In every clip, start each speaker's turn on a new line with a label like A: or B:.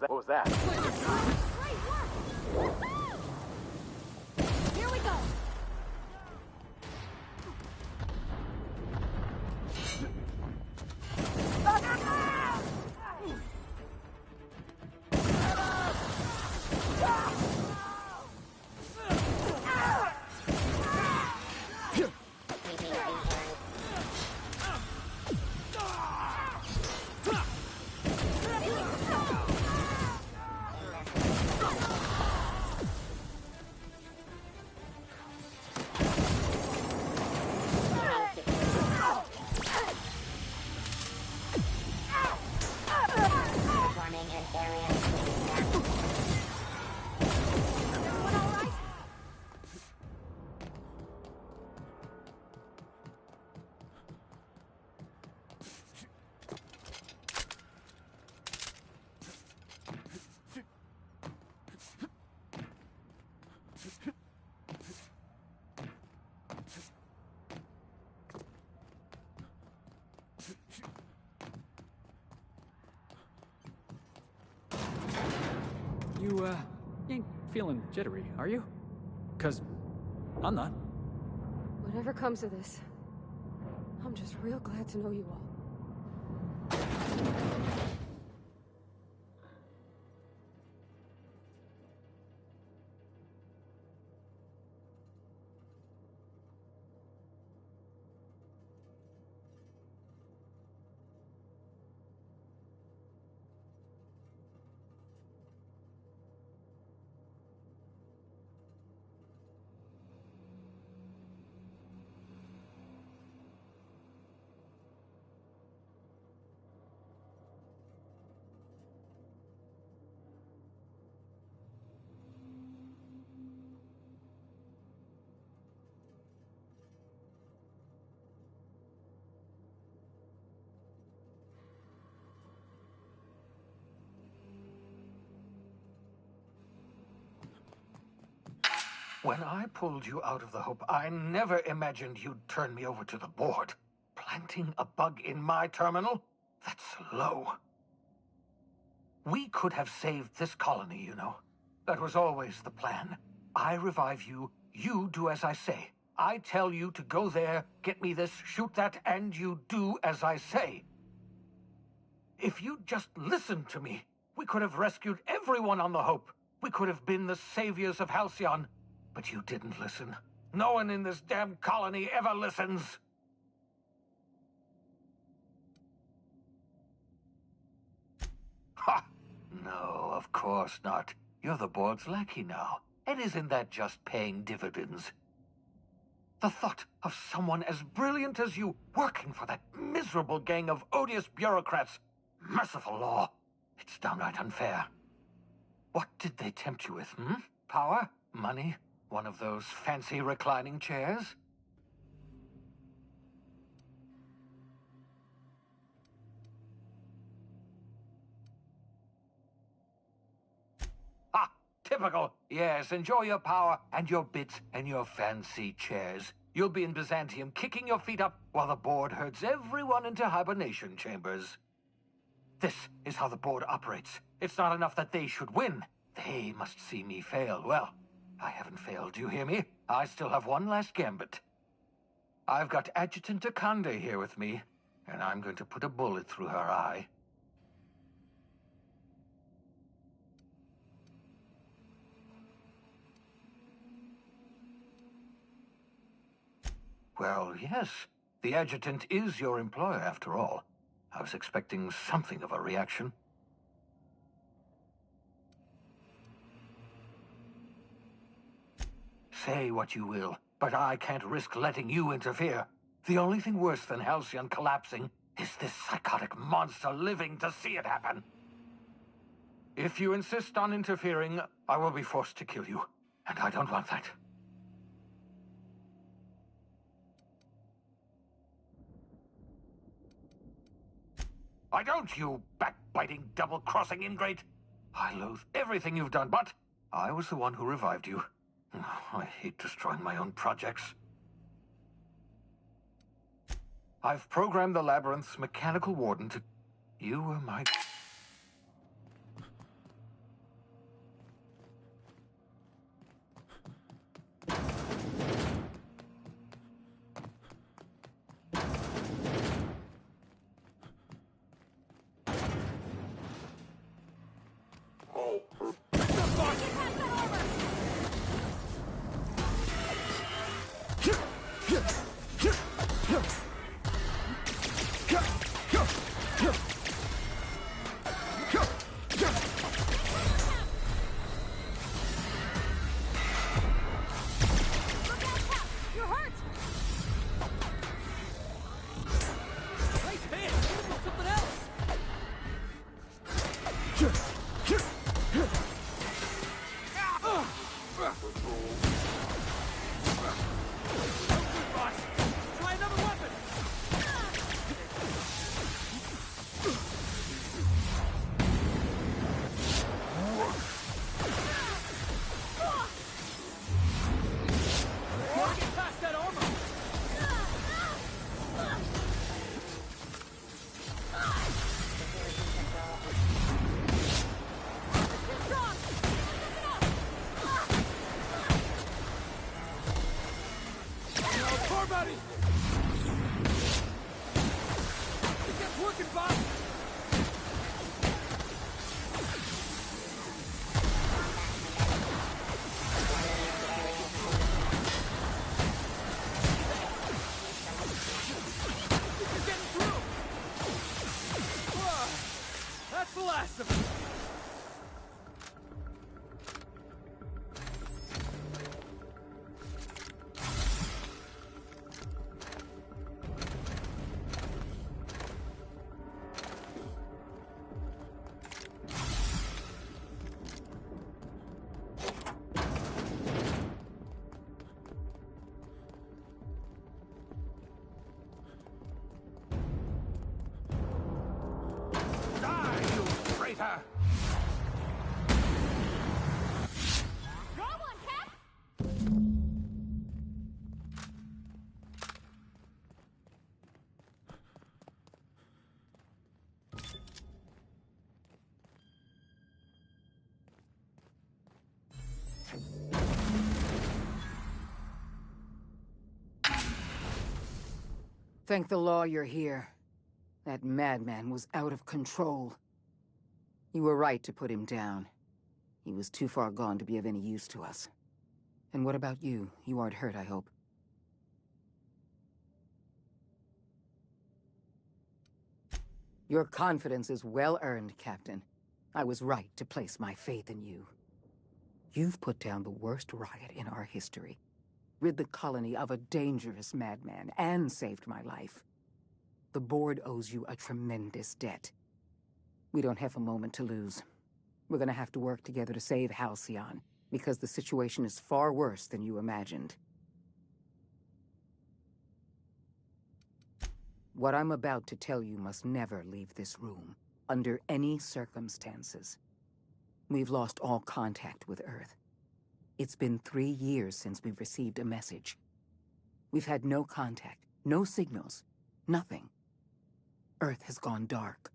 A: What was that?
B: Great work! Here we go!
C: You ain't feeling jittery, are you? 'Cause I'm not.
B: Whatever comes of this, I'm just real glad to know you all.
D: When I pulled you out of the Hope, I never imagined you'd turn me over to the board. Planting a bug in my terminal? That's low. We could have saved this colony, you know. That was always the plan. I revive you, you do as I say. I tell you to go there, get me this, shoot that, and you do as I say. If you'd just listened to me, we could have rescued everyone on the Hope. We could have been the saviors of Halcyon. But you didn't listen. No one in this damn colony ever listens. Ha! No, of course not. You're the board's lackey now. And isn't that just paying dividends? The thought of someone as brilliant as you working for that miserable gang of odious bureaucrats. Merciful law. It's downright unfair. What did they tempt you with, hmm? Power? Money? One of those fancy reclining chairs? Ah, typical. Yes, enjoy your power and your bits and your fancy chairs. You'll be in Byzantium kicking your feet up while the board herds everyone into hibernation chambers. This is how the board operates. It's not enough that they should win. They must see me fail. Well, I haven't failed, do you hear me? I still have one last gambit. I've got Adjutant Akande here with me, and I'm going to put a bullet through her eye. Well, yes. The Adjutant is your employer, after all. I was expecting something of a reaction. Say what you will, but I can't risk letting you interfere. The only thing worse than Halcyon collapsing is this psychotic monster living to see it happen. If you insist on interfering, I will be forced to kill you, and I don't want that. I don't, you backbiting, double-crossing ingrate. I loathe everything you've done, but I was the one who revived you. I hate destroying my own projects. I've programmed the Labyrinth's mechanical warden to... You were my...
B: You're hurt!
C: Nice hit! Something else! Try another weapon! Can't get past that armor! Car buddy! It kept working, Bob! You're getting through! Whoa, that's the last of it!
D: Die, you traitor!
A: Thank the law you're here. That madman was out of control. You were right to put him down. He was too far gone to be of any use to us. And what about you? You aren't hurt, I hope. Your confidence is well earned, Captain. I was right to place my faith in you. You've put down the worst riot in our history, rid the colony of a dangerous madman, and saved my life. The board owes you a tremendous debt. We don't have a moment to lose. We're gonna have to work together to save Halcyon, because the situation is far worse than you imagined. What I'm about to tell you must never leave this room, under any circumstances. We've lost all contact with Earth. It's been 3 years since we've received a message. We've had no contact, no signals, nothing. Earth has gone dark.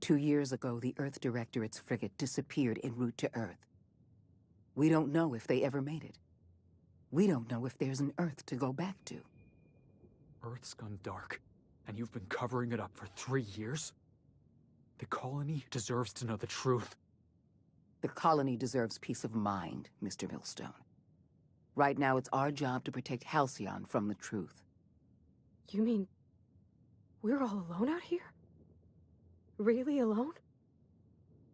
A: 2 years ago, the Earth Directorate's frigate disappeared en route to Earth. We don't know if they ever made it. We don't know if there's an Earth to go back to.
C: Earth's gone dark, and you've been covering it up for 3 years? The colony deserves to know the truth.
A: The colony deserves peace of mind, Mr. Millstone. Right now, it's our job to protect Halcyon from the truth.
B: You mean we're all alone out here? Really alone?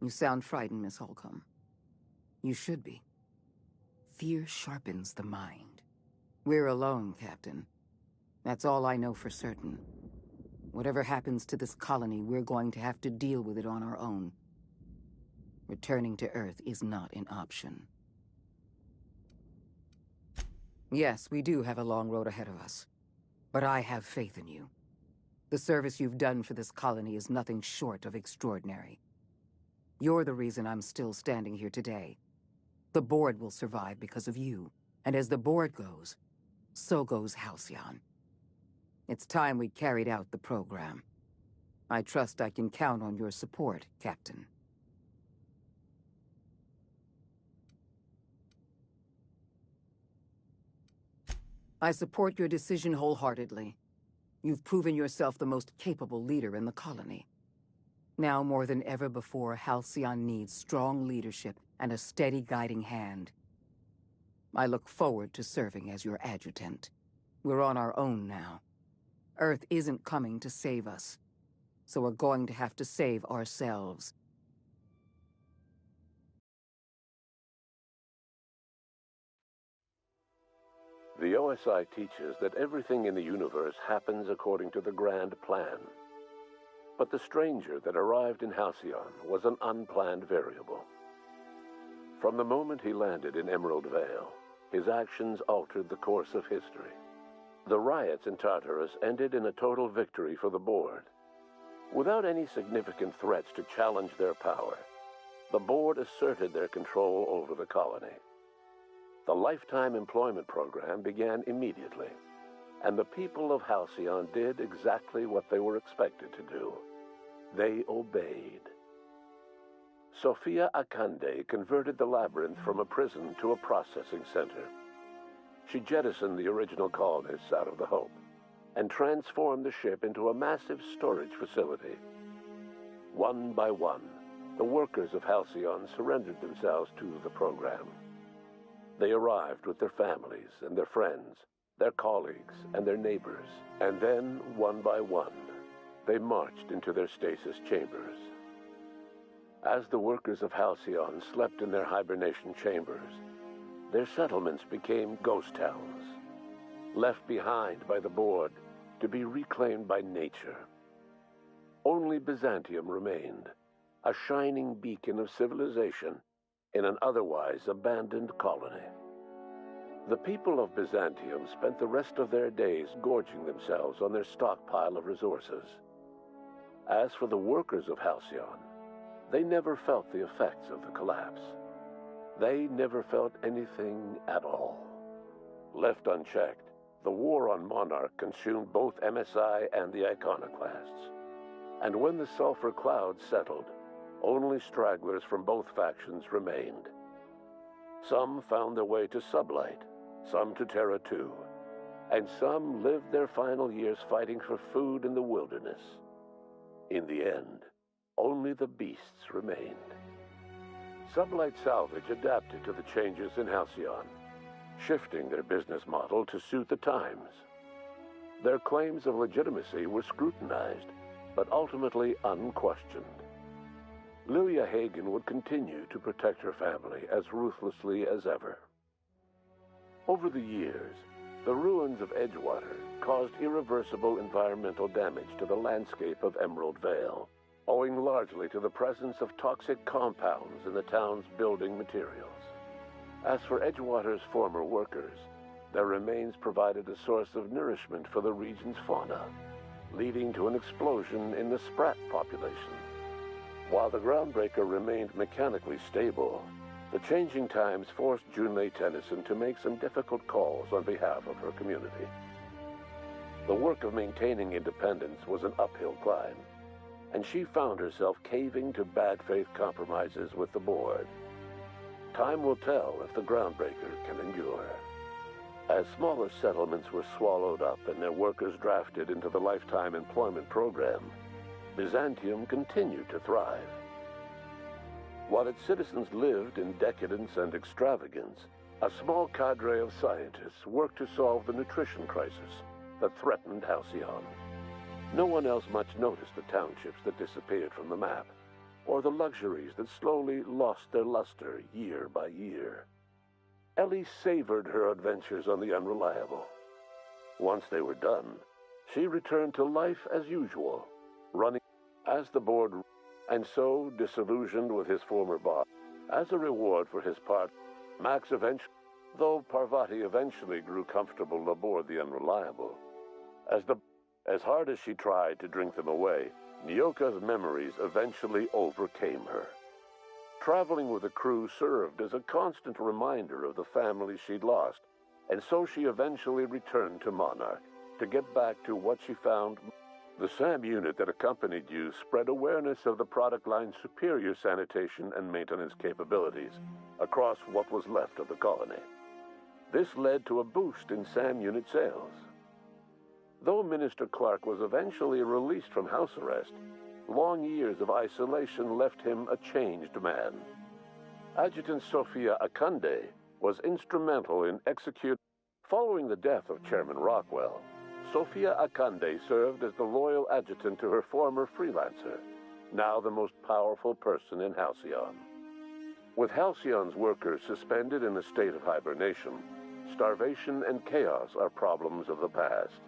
A: You sound frightened, Miss Holcomb. You should be. Fear sharpens the mind. We're alone, Captain. That's all I know for certain. Whatever happens to this colony, we're going to have to deal with it on our own. Returning to Earth is not an option. Yes, we do have a long road ahead of us. But I have faith in you. The service you've done for this colony is nothing short of extraordinary. You're the reason I'm still standing here today. The board will survive because of you. And as the board goes, so goes Halcyon. It's time we carried out the program. I trust I can count on your support, Captain. I support your decision wholeheartedly. You've proven yourself the most capable leader in the colony. Now more than ever before, Halcyon needs strong leadership and a steady guiding hand. I look forward to serving as your adjutant. We're on our own now. Earth isn't coming to save us, so we're going to have to save ourselves.
E: The OSI teaches that everything in the universe happens according to the grand plan. But the stranger that arrived in Halcyon was an unplanned variable. From the moment he landed in Emerald Vale, his actions altered the course of history. The riots in Tartarus ended in a total victory for the Board. Without any significant threats to challenge their power, the Board asserted their control over the colony. The Lifetime Employment Program began immediately, and the people of Halcyon did exactly what they were expected to do. They obeyed. Sophia Akande converted the labyrinth from a prison to a processing center. She jettisoned the original colonists out of the Hope and transformed the ship into a massive storage facility. One by one, the workers of Halcyon surrendered themselves to the program. They arrived with their families and their friends, their colleagues and their neighbors, and then, one by one, they marched into their stasis chambers. As the workers of Halcyon slept in their hibernation chambers, their settlements became ghost towns, left behind by the Board to be reclaimed by nature. Only Byzantium remained, a shining beacon of civilization in an otherwise abandoned colony. The people of Byzantium spent the rest of their days gorging themselves on their stockpile of resources. As for the workers of Halcyon, they never felt the effects of the collapse. They never felt anything at all. Left unchecked, the war on Monarch consumed both MSI and the Iconoclasts. And when the sulfur clouds settled, only stragglers from both factions remained. Some found their way to Sublight, some to Terra 2, and some lived their final years fighting for food in the wilderness. In the end, only the beasts remained. Sublight Salvage adapted to the changes in Halcyon, shifting their business model to suit the times. Their claims of legitimacy were scrutinized, but ultimately unquestioned. Lilia Hagen would continue to protect her family as ruthlessly as ever. Over the years, the ruins of Edgewater caused irreversible environmental damage to the landscape of Emerald Vale, owing largely to the presence of toxic compounds in the town's building materials. As for Edgewater's former workers, their remains provided a source of nourishment for the region's fauna, leading to an explosion in the sprat population. While the Groundbreaker remained mechanically stable, the changing times forced Junlei Tennyson to make some difficult calls on behalf of her community. The work of maintaining independence was an uphill climb, and she found herself caving to bad faith compromises with the Board. Time will tell if the Groundbreaker can endure. As smaller settlements were swallowed up and their workers drafted into the Lifetime Employment Program, Byzantium continued to thrive. While its citizens lived in decadence and extravagance, a small cadre of scientists worked to solve the nutrition crisis that threatened Halcyon. No one else much noticed the townships that disappeared from the map, or the luxuries that slowly lost their luster year by year. Ellie savored her adventures on the Unreliable. Once they were done, she returned to life as usual, running as the Board, and so disillusioned with his former boss. As a reward for his part, Max though Parvati eventually grew comfortable aboard the Unreliable. As hard as she tried to drink them away, Nyoka's memories eventually overcame her. Traveling with the crew served as a constant reminder of the family she'd lost, and so she eventually returned to Monarch to get back to what she found. The SAM unit that accompanied you spread awareness of the product line's superior sanitation and maintenance capabilities across what was left of the colony. This led to a boost in SAM unit sales. Though Minister Clark was eventually released from house arrest, long years of isolation left him a changed man. Adjutant Sophia Akande was instrumental in executing. Following the death of Chairman Rockwell, Sophia Akande served as the loyal adjutant to her former freelancer, now the most powerful person in Halcyon. With Halcyon's workers suspended in a state of hibernation, starvation and chaos are problems of the past.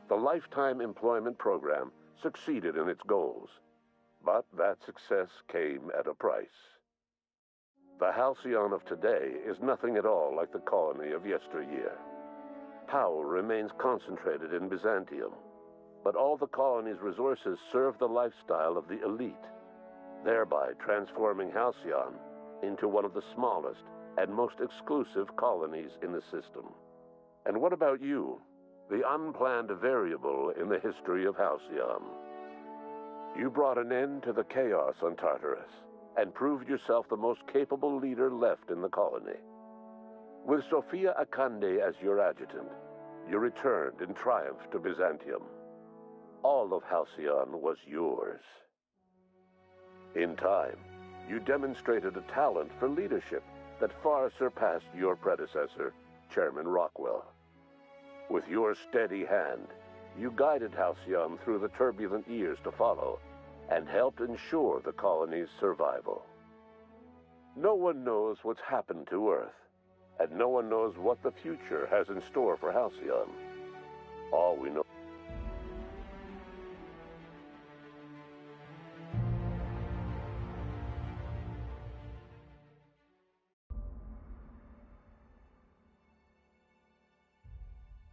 E: The Lifetime Employment Program succeeded in its goals, but that success came at a price. The Halcyon of today is nothing at all like the colony of yesteryear. Power remains concentrated in Byzantium, but all the colony's resources serve the lifestyle of the elite, thereby transforming Halcyon into one of the smallest and most exclusive colonies in the system. And what about you, the unplanned variable in the history of Halcyon? You brought an end to the chaos on Tartarus and proved yourself the most capable leader left in the colony. With Sophia Akande as your adjutant, you returned in triumph to Byzantium. All of Halcyon was yours. In time, you demonstrated a talent for leadership that far surpassed your predecessor, Chairman Rockwell. With your steady hand, you guided Halcyon through the turbulent years to follow and helped ensure the colony's survival. No one knows what's happened to Earth, and no one knows what the future has in store for Halcyon. All we know